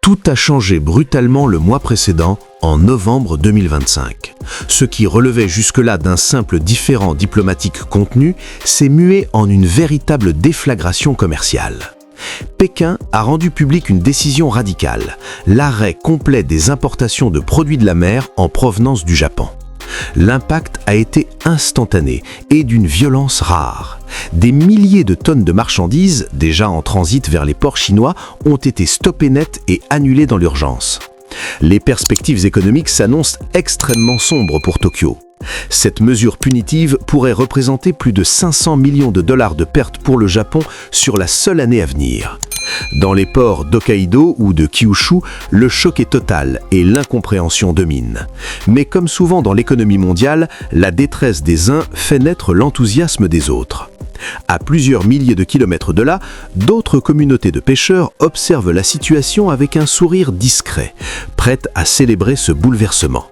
Tout a changé brutalement le mois précédent, en novembre 2025. Ce qui relevait jusque-là d'un simple différend diplomatique contenu s'est mué en une véritable déflagration commerciale. Pékin a rendu publique une décision radicale, l'arrêt complet des importations de produits de la mer en provenance du Japon. L'impact a été instantané et d'une violence rare. Des milliers de tonnes de marchandises, déjà en transit vers les ports chinois, ont été stoppées net et annulées dans l'urgence. Les perspectives économiques s'annoncent extrêmement sombres pour Tokyo. Cette mesure punitive pourrait représenter plus de 500 millions de dollars de pertes pour le Japon sur la seule année à venir. Dans les ports d'Hokkaido ou de Kyushu, le choc est total et l'incompréhension domine. Mais comme souvent dans l'économie mondiale, la détresse des uns fait naître l'enthousiasme des autres. À plusieurs milliers de kilomètres de là, d'autres communautés de pêcheurs observent la situation avec un sourire discret, prêtes à célébrer ce bouleversement.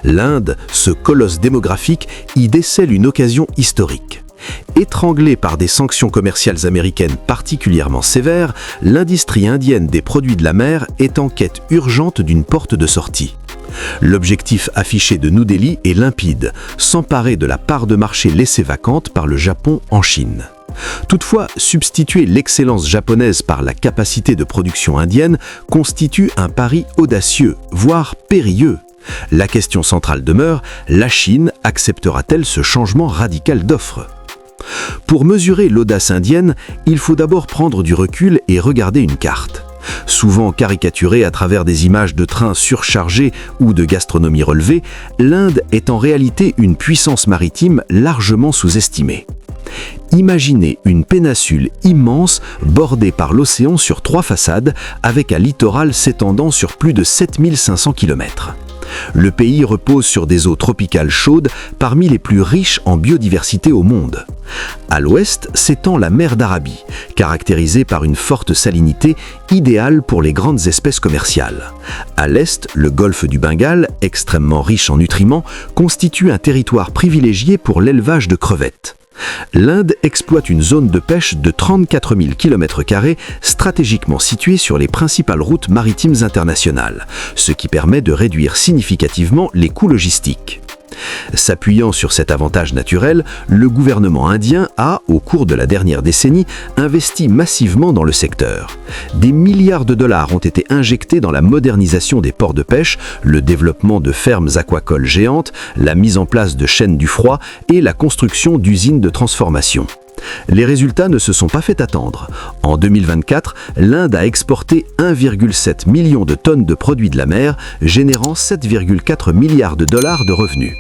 L'Inde, ce colosse démographique, y décèle une occasion historique. Étranglée par des sanctions commerciales américaines particulièrement sévères, l'industrie indienne des produits de la mer est en quête urgente d'une porte de sortie. L'objectif affiché de New Delhi est limpide, s'emparer de la part de marché laissée vacante par le Japon en Chine. Toutefois, substituer l'excellence japonaise par la capacité de production indienne constitue un pari audacieux, voire périlleux. La question centrale demeure, la Chine acceptera-t-elle ce changement radical d'offre ? Pour mesurer l'audace indienne, il faut d'abord prendre du recul et regarder une carte. Souvent caricaturée à travers des images de trains surchargés ou de gastronomie relevée, l'Inde est en réalité une puissance maritime largement sous-estimée. Imaginez une péninsule immense bordée par l'océan sur 3 façades avec un littoral s'étendant sur plus de 7500 km. Le pays repose sur des eaux tropicales chaudes parmi les plus riches en biodiversité au monde. À l'ouest s'étend la mer d'Arabie, caractérisée par une forte salinité idéale pour les grandes espèces commerciales. À l'est, le golfe du Bengale, extrêmement riche en nutriments, constitue un territoire privilégié pour l'élevage de crevettes. L'Inde exploite une zone de pêche de 34 000 km² stratégiquement située sur les principales routes maritimes internationales, ce qui permet de réduire significativement les coûts logistiques. S'appuyant sur cet avantage naturel, le gouvernement indien a, au cours de la dernière décennie, investi massivement dans le secteur. Des milliards de dollars ont été injectés dans la modernisation des ports de pêche, le développement de fermes aquacoles géantes, la mise en place de chaînes du froid et la construction d'usines de transformation. Les résultats ne se sont pas fait attendre. En 2024, l'Inde a exporté 1,7 million de tonnes de produits de la mer, générant 7,4 milliards de dollars de revenus.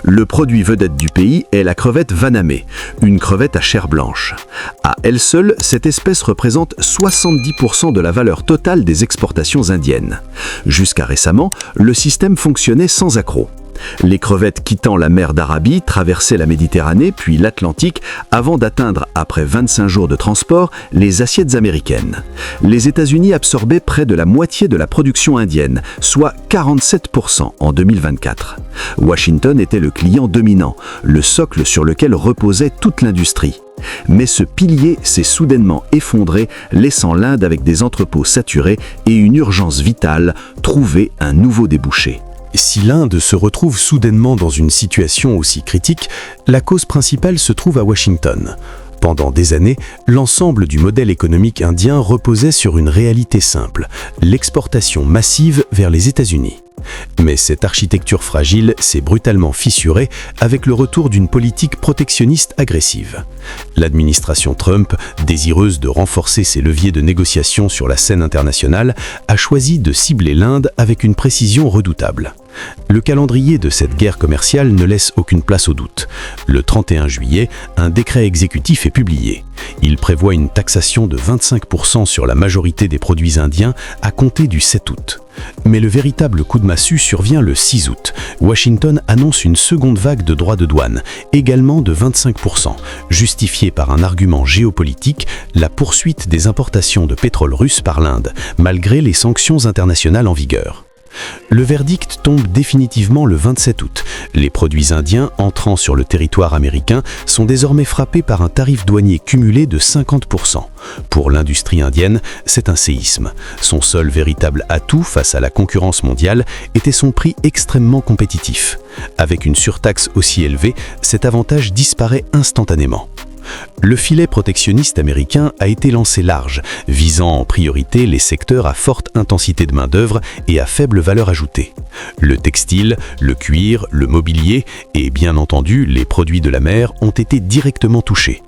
Le produit vedette du pays est la crevette vanamé, une crevette à chair blanche. À elle seule, cette espèce représente 70% de la valeur totale des exportations indiennes. Jusqu'à récemment, le système fonctionnait sans accroc. Les crevettes quittant la mer d'Arabie traversaient la Méditerranée puis l'Atlantique avant d'atteindre, après 25 jours de transport, les assiettes américaines. Les États-Unis absorbaient près de la moitié de la production indienne, soit 47% en 2024. Washington était le client dominant, le socle sur lequel reposait toute l'industrie. Mais ce pilier s'est soudainement effondré, laissant l'Inde avec des entrepôts saturés et une urgence vitale, trouver un nouveau débouché. Si l'Inde se retrouve soudainement dans une situation aussi critique, la cause principale se trouve à Washington. Pendant des années, l'ensemble du modèle économique indien reposait sur une réalité simple, l'exportation massive vers les États-Unis. Mais cette architecture fragile s'est brutalement fissurée avec le retour d'une politique protectionniste agressive. L'administration Trump, désireuse de renforcer ses leviers de négociation sur la scène internationale, a choisi de cibler l'Inde avec une précision redoutable. Le calendrier de cette guerre commerciale ne laisse aucune place au doute. Le 31 juillet, un décret exécutif est publié. Il prévoit une taxation de 25% sur la majorité des produits indiens à compter du 7 août. Mais le véritable coup de massue survient le 6 août. Washington annonce une seconde vague de droits de douane, également de 25%, justifiée par un argument géopolitique, la poursuite des importations de pétrole russe par l'Inde, malgré les sanctions internationales en vigueur. Le verdict tombe définitivement le 27 août. Les produits indiens entrant sur le territoire américain sont désormais frappés par un tarif douanier cumulé de 50%. Pour l'industrie indienne, c'est un séisme. Son seul véritable atout face à la concurrence mondiale était son prix extrêmement compétitif. Avec une surtaxe aussi élevée, cet avantage disparaît instantanément. Le filet protectionniste américain a été lancé large, visant en priorité les secteurs à forte intensité de main-d'œuvre et à faible valeur ajoutée. Le textile, le cuir, le mobilier et bien entendu les produits de la mer ont été directement touchés.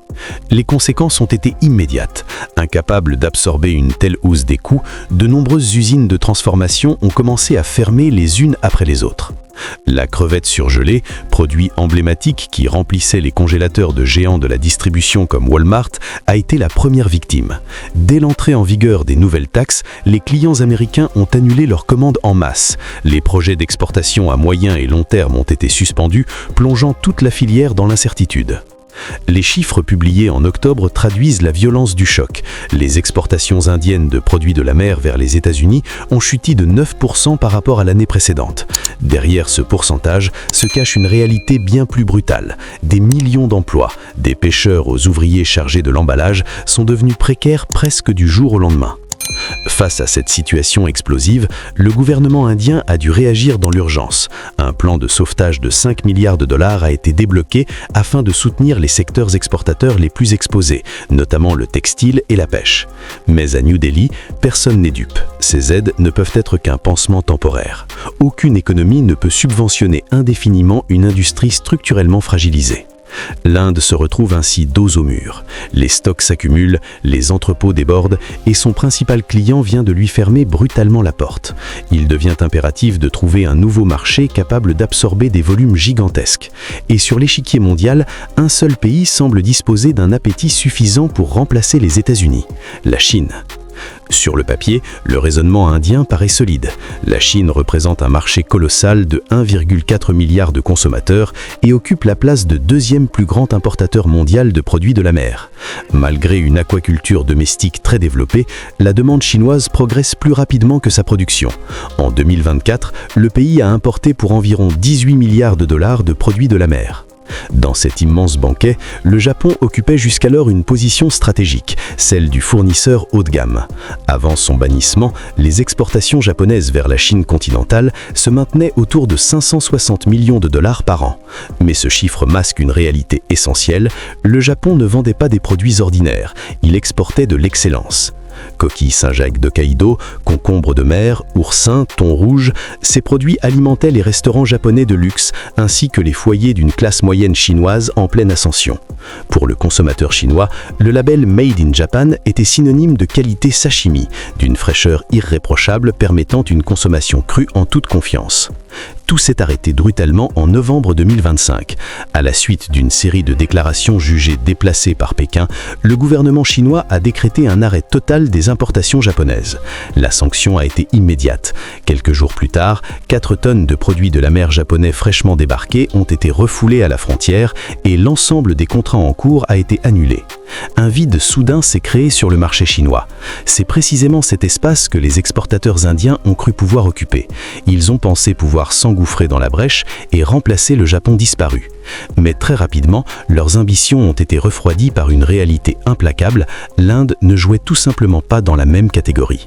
Les conséquences ont été immédiates. Incapables d'absorber une telle hausse des coûts, de nombreuses usines de transformation ont commencé à fermer les unes après les autres. La crevette surgelée, produit emblématique qui remplissait les congélateurs de géants de la distribution comme Walmart, a été la première victime. Dès l'entrée en vigueur des nouvelles taxes, les clients américains ont annulé leurs commandes en masse. Les projets d'exportation à moyen et long terme ont été suspendus, plongeant toute la filière dans l'incertitude. Les chiffres publiés en octobre traduisent la violence du choc. Les exportations indiennes de produits de la mer vers les États-Unis ont chuté de 9% par rapport à l'année précédente. Derrière ce pourcentage se cache une réalité bien plus brutale. Des millions d'emplois, des pêcheurs aux ouvriers chargés de l'emballage, sont devenus précaires presque du jour au lendemain. Face à cette situation explosive, le gouvernement indien a dû réagir dans l'urgence. Un plan de sauvetage de 5 milliards de dollars a été débloqué afin de soutenir les secteurs exportateurs les plus exposés, notamment le textile et la pêche. Mais à New Delhi, personne n'est dupe. Ces aides ne peuvent être qu'un pansement temporaire. Aucune économie ne peut subventionner indéfiniment une industrie structurellement fragilisée. L'Inde se retrouve ainsi dos au mur. Les stocks s'accumulent, les entrepôts débordent et son principal client vient de lui fermer brutalement la porte. Il devient impératif de trouver un nouveau marché capable d'absorber des volumes gigantesques. Et sur l'échiquier mondial, un seul pays semble disposer d'un appétit suffisant pour remplacer les États-Unis, la Chine. Sur le papier, le raisonnement indien paraît solide. La Chine représente un marché colossal de 1,4 milliard de consommateurs et occupe la place de deuxième plus grand importateur mondial de produits de la mer. Malgré une aquaculture domestique très développée, la demande chinoise progresse plus rapidement que sa production. En 2024, le pays a importé pour environ 18 milliards de dollars de produits de la mer. Dans cet immense banquet, le Japon occupait jusqu'alors une position stratégique, celle du fournisseur haut de gamme. Avant son bannissement, les exportations japonaises vers la Chine continentale se maintenaient autour de 560 millions de dollars par an. Mais ce chiffre masque une réalité essentielle, le Japon ne vendait pas des produits ordinaires, il exportait de l'excellence. Coquilles Saint-Jacques d'Hokkaido, concombres de mer, oursins, thon rouge, ces produits alimentaient les restaurants japonais de luxe ainsi que les foyers d'une classe moyenne chinoise en pleine ascension. Pour le consommateur chinois, le label Made in Japan était synonyme de qualité sashimi, d'une fraîcheur irréprochable permettant une consommation crue en toute confiance. Tout s'est arrêté brutalement en novembre 2025. À la suite d'une série de déclarations jugées déplacées par Pékin, le gouvernement chinois a décrété un arrêt total des importations japonaises. La sanction a été immédiate. Quelques jours plus tard, 4 tonnes de produits de la mer japonais fraîchement débarqués ont été refoulées à la frontière et l'ensemble des contrats en cours a été annulé. Un vide soudain s'est créé sur le marché chinois. C'est précisément cet espace que les exportateurs indiens ont cru pouvoir occuper. Ils ont pensé pouvoir s'engouffrer dans la brèche et remplacer le Japon disparu. Mais très rapidement, leurs ambitions ont été refroidies par une réalité implacable, l'Inde ne jouait tout simplement pas dans la même catégorie.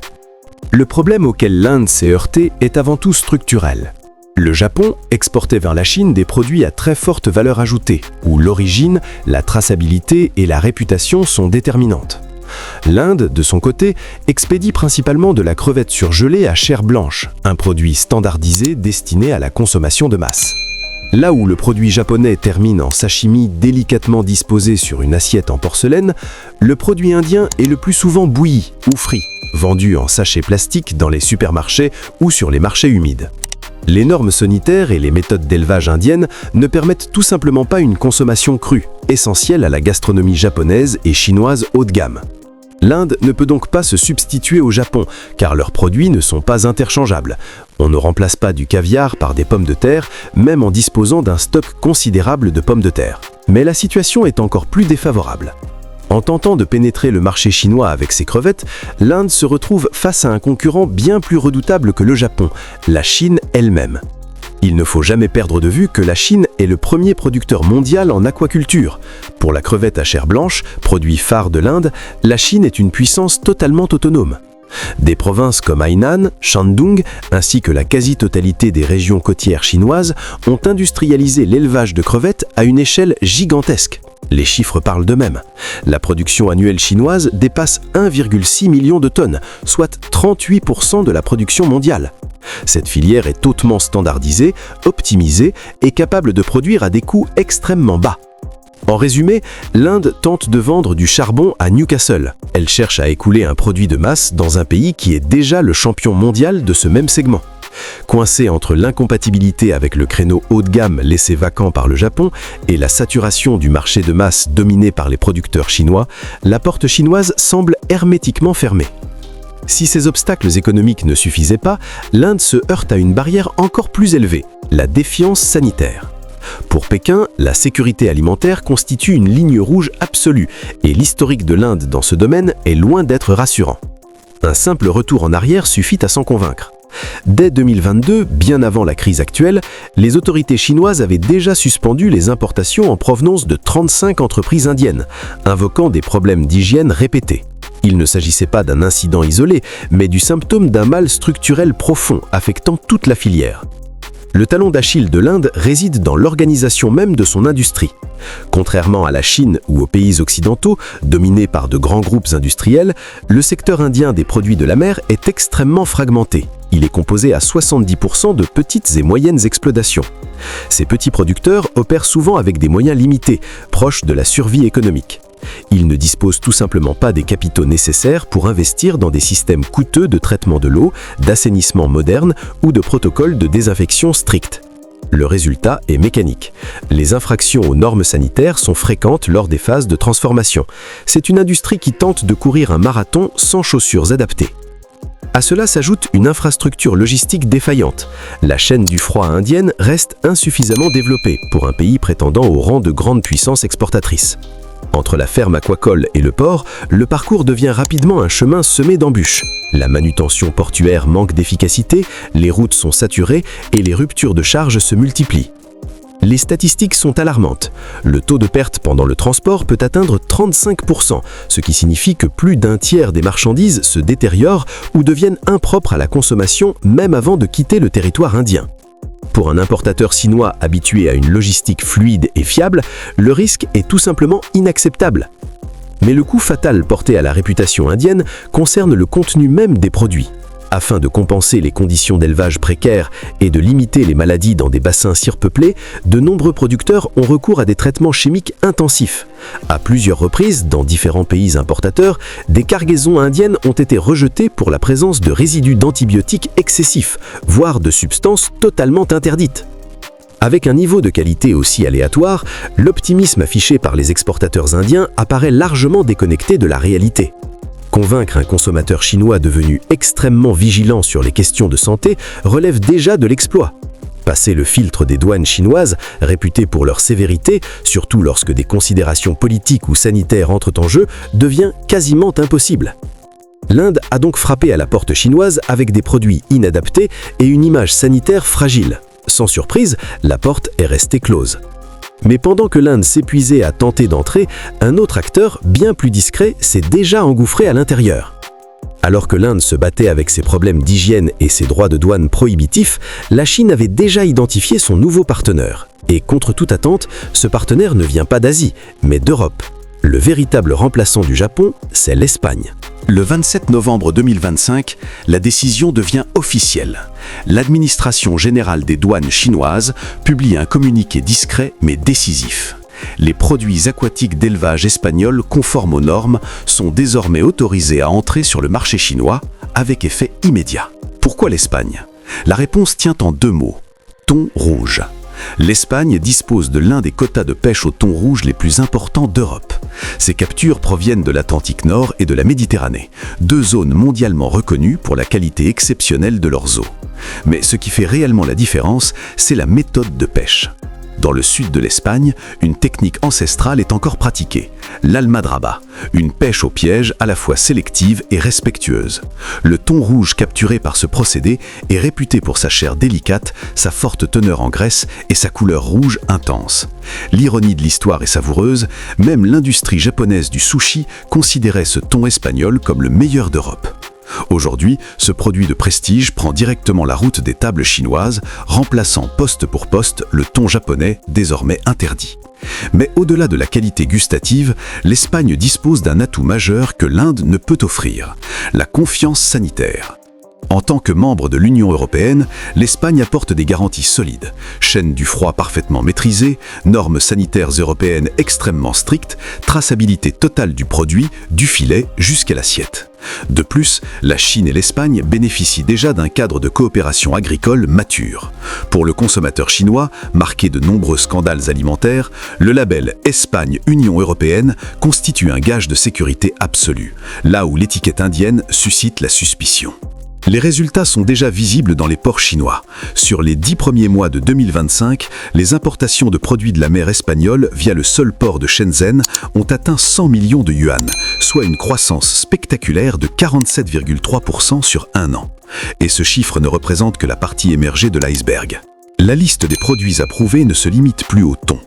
Le problème auquel l'Inde s'est heurtée est avant tout structurel. Le Japon exportait vers la Chine des produits à très forte valeur ajoutée, où l'origine, la traçabilité et la réputation sont déterminantes. L'Inde, de son côté, expédie principalement de la crevette surgelée à chair blanche, un produit standardisé destiné à la consommation de masse. Là où le produit japonais termine en sashimi délicatement disposé sur une assiette en porcelaine, le produit indien est le plus souvent bouilli ou frit, vendu en sachets plastiques dans les supermarchés ou sur les marchés humides. Les normes sanitaires et les méthodes d'élevage indiennes ne permettent tout simplement pas une consommation crue, essentielle à la gastronomie japonaise et chinoise haut de gamme. L'Inde ne peut donc pas se substituer au Japon, car leurs produits ne sont pas interchangeables. On ne remplace pas du caviar par des pommes de terre, même en disposant d'un stock considérable de pommes de terre. Mais la situation est encore plus défavorable. En tentant de pénétrer le marché chinois avec ses crevettes, l'Inde se retrouve face à un concurrent bien plus redoutable que le Japon, la Chine elle-même. Il ne faut jamais perdre de vue que la Chine est le premier producteur mondial en aquaculture. Pour la crevette à chair blanche, produit phare de l'Inde, la Chine est une puissance totalement autonome. Des provinces comme Hainan, Shandong, ainsi que la quasi-totalité des régions côtières chinoises ont industrialisé l'élevage de crevettes à une échelle gigantesque. Les chiffres parlent d'eux-mêmes. La production annuelle chinoise dépasse 1,6 million de tonnes, soit 38% de la production mondiale. Cette filière est hautement standardisée, optimisée et capable de produire à des coûts extrêmement bas. En résumé, l'Inde tente de vendre du charbon à Newcastle. Elle cherche à écouler un produit de masse dans un pays qui est déjà le champion mondial de ce même segment. Coincée entre l'incompatibilité avec le créneau haut de gamme laissé vacant par le Japon et la saturation du marché de masse dominé par les producteurs chinois, la porte chinoise semble hermétiquement fermée. Si ces obstacles économiques ne suffisaient pas, l'Inde se heurte à une barrière encore plus élevée, la défiance sanitaire. Pour Pékin, la sécurité alimentaire constitue une ligne rouge absolue et l'historique de l'Inde dans ce domaine est loin d'être rassurant. Un simple retour en arrière suffit à s'en convaincre. Dès 2022, bien avant la crise actuelle, les autorités chinoises avaient déjà suspendu les importations en provenance de 35 entreprises indiennes, invoquant des problèmes d'hygiène répétés. Il ne s'agissait pas d'un incident isolé, mais du symptôme d'un mal structurel profond affectant toute la filière. Le talon d'Achille de l'Inde réside dans l'organisation même de son industrie. Contrairement à la Chine ou aux pays occidentaux, dominés par de grands groupes industriels, le secteur indien des produits de la mer est extrêmement fragmenté. Il est composé à 70% de petites et moyennes exploitations. Ces petits producteurs opèrent souvent avec des moyens limités, proches de la survie économique. Ils ne disposent tout simplement pas des capitaux nécessaires pour investir dans des systèmes coûteux de traitement de l'eau, d'assainissement moderne ou de protocoles de désinfection stricts. Le résultat est mécanique. Les infractions aux normes sanitaires sont fréquentes lors des phases de transformation. C'est une industrie qui tente de courir un marathon sans chaussures adaptées. À cela s'ajoute une infrastructure logistique défaillante. La chaîne du froid indienne reste insuffisamment développée pour un pays prétendant au rang de grande puissance exportatrice. Entre la ferme aquacole et le port, le parcours devient rapidement un chemin semé d'embûches. La manutention portuaire manque d'efficacité, les routes sont saturées et les ruptures de charge se multiplient. Les statistiques sont alarmantes. Le taux de perte pendant le transport peut atteindre 35%, ce qui signifie que plus d'un tiers des marchandises se détériorent ou deviennent impropres à la consommation même avant de quitter le territoire indien. Pour un importateur chinois habitué à une logistique fluide et fiable, le risque est tout simplement inacceptable. Mais le coup fatal porté à la réputation indienne concerne le contenu même des produits. Afin de compenser les conditions d'élevage précaires et de limiter les maladies dans des bassins surpeuplés, de nombreux producteurs ont recours à des traitements chimiques intensifs. À plusieurs reprises, dans différents pays importateurs, des cargaisons indiennes ont été rejetées pour la présence de résidus d'antibiotiques excessifs, voire de substances totalement interdites. Avec un niveau de qualité aussi aléatoire, l'optimisme affiché par les exportateurs indiens apparaît largement déconnecté de la réalité. Convaincre un consommateur chinois devenu extrêmement vigilant sur les questions de santé relève déjà de l'exploit. Passer le filtre des douanes chinoises, réputées pour leur sévérité, surtout lorsque des considérations politiques ou sanitaires entrent en jeu, devient quasiment impossible. L'Inde a donc frappé à la porte chinoise avec des produits inadaptés et une image sanitaire fragile. Sans surprise, la porte est restée close. Mais pendant que l'Inde s'épuisait à tenter d'entrer, un autre acteur, bien plus discret, s'est déjà engouffré à l'intérieur. Alors que l'Inde se battait avec ses problèmes d'hygiène et ses droits de douane prohibitifs, la Chine avait déjà identifié son nouveau partenaire. Et contre toute attente, ce partenaire ne vient pas d'Asie, mais d'Europe. Le véritable remplaçant du Japon, c'est l'Espagne. Le 27 novembre 2025, la décision devient officielle. L'administration générale des douanes chinoises publie un communiqué discret mais décisif. Les produits aquatiques d'élevage espagnol conformes aux normes sont désormais autorisés à entrer sur le marché chinois avec effet immédiat. Pourquoi l'Espagne ? La réponse tient en deux mots. Thon rouge. L'Espagne dispose de l'un des quotas de pêche au thon rouge les plus importants d'Europe. Ces captures proviennent de l'Atlantique Nord et de la Méditerranée, deux zones mondialement reconnues pour la qualité exceptionnelle de leurs eaux. Mais ce qui fait réellement la différence, c'est la méthode de pêche. Dans le sud de l'Espagne, une technique ancestrale est encore pratiquée, l'almadraba, une pêche au piège à la fois sélective et respectueuse. Le thon rouge capturé par ce procédé est réputé pour sa chair délicate, sa forte teneur en graisse et sa couleur rouge intense. L'ironie de l'histoire est savoureuse, même l'industrie japonaise du sushi considérait ce thon espagnol comme le meilleur d'Europe. Aujourd'hui, ce produit de prestige prend directement la route des tables chinoises, remplaçant poste pour poste le thon japonais désormais interdit. Mais au-delà de la qualité gustative, l'Espagne dispose d'un atout majeur que l'Inde ne peut offrir, la confiance sanitaire. En tant que membre de l'Union européenne, l'Espagne apporte des garanties solides. Chaîne du froid parfaitement maîtrisée, normes sanitaires européennes extrêmement strictes, traçabilité totale du produit, du filet jusqu'à l'assiette. De plus, la Chine et l'Espagne bénéficient déjà d'un cadre de coopération agricole mature. Pour le consommateur chinois, marqué de nombreux scandales alimentaires, le label Espagne-Union européenne constitue un gage de sécurité absolue, là où l'étiquette indienne suscite la suspicion. Les résultats sont déjà visibles dans les ports chinois. Sur les 10 premiers mois de 2025, les importations de produits de la mer espagnole via le seul port de Shenzhen ont atteint 100 millions de yuan, soit une croissance spectaculaire de 47,3% sur un an. Et ce chiffre ne représente que la partie émergée de l'iceberg. La liste des produits approuvés ne se limite plus au thon.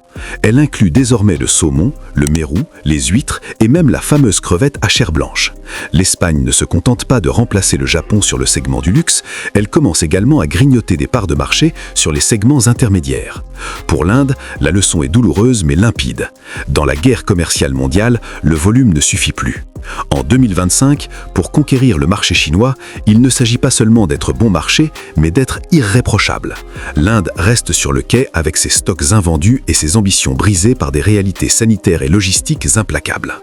Elle inclut désormais le saumon, le mérou, les huîtres et même la fameuse crevette à chair blanche. L'Espagne ne se contente pas de remplacer le Japon sur le segment du luxe, elle commence également à grignoter des parts de marché sur les segments intermédiaires. Pour l'Inde, la leçon est douloureuse mais limpide. Dans la guerre commerciale mondiale, le volume ne suffit plus. En 2025, pour conquérir le marché chinois, il ne s'agit pas seulement d'être bon marché, mais d'être irréprochable. L'Inde reste sur le quai avec ses stocks invendus et ses ambitions brisées par des réalités sanitaires et logistiques implacables.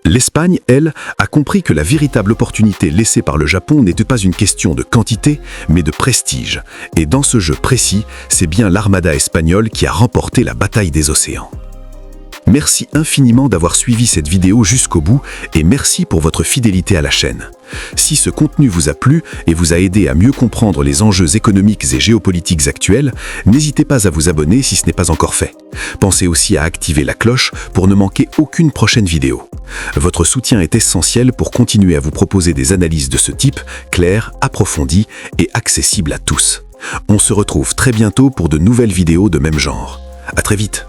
L'Espagne, elle, a compris que la véritable opportunité laissée par le Japon n'était pas une question de quantité, mais de prestige. Et dans ce jeu précis, c'est bien l'armada espagnole qui a remporté la bataille des océans. Merci infiniment d'avoir suivi cette vidéo jusqu'au bout et merci pour votre fidélité à la chaîne. Si ce contenu vous a plu et vous a aidé à mieux comprendre les enjeux économiques et géopolitiques actuels, n'hésitez pas à vous abonner si ce n'est pas encore fait. Pensez aussi à activer la cloche pour ne manquer aucune prochaine vidéo. Votre soutien est essentiel pour continuer à vous proposer des analyses de ce type, claires, approfondies et accessibles à tous. On se retrouve très bientôt pour de nouvelles vidéos de même genre. À très vite.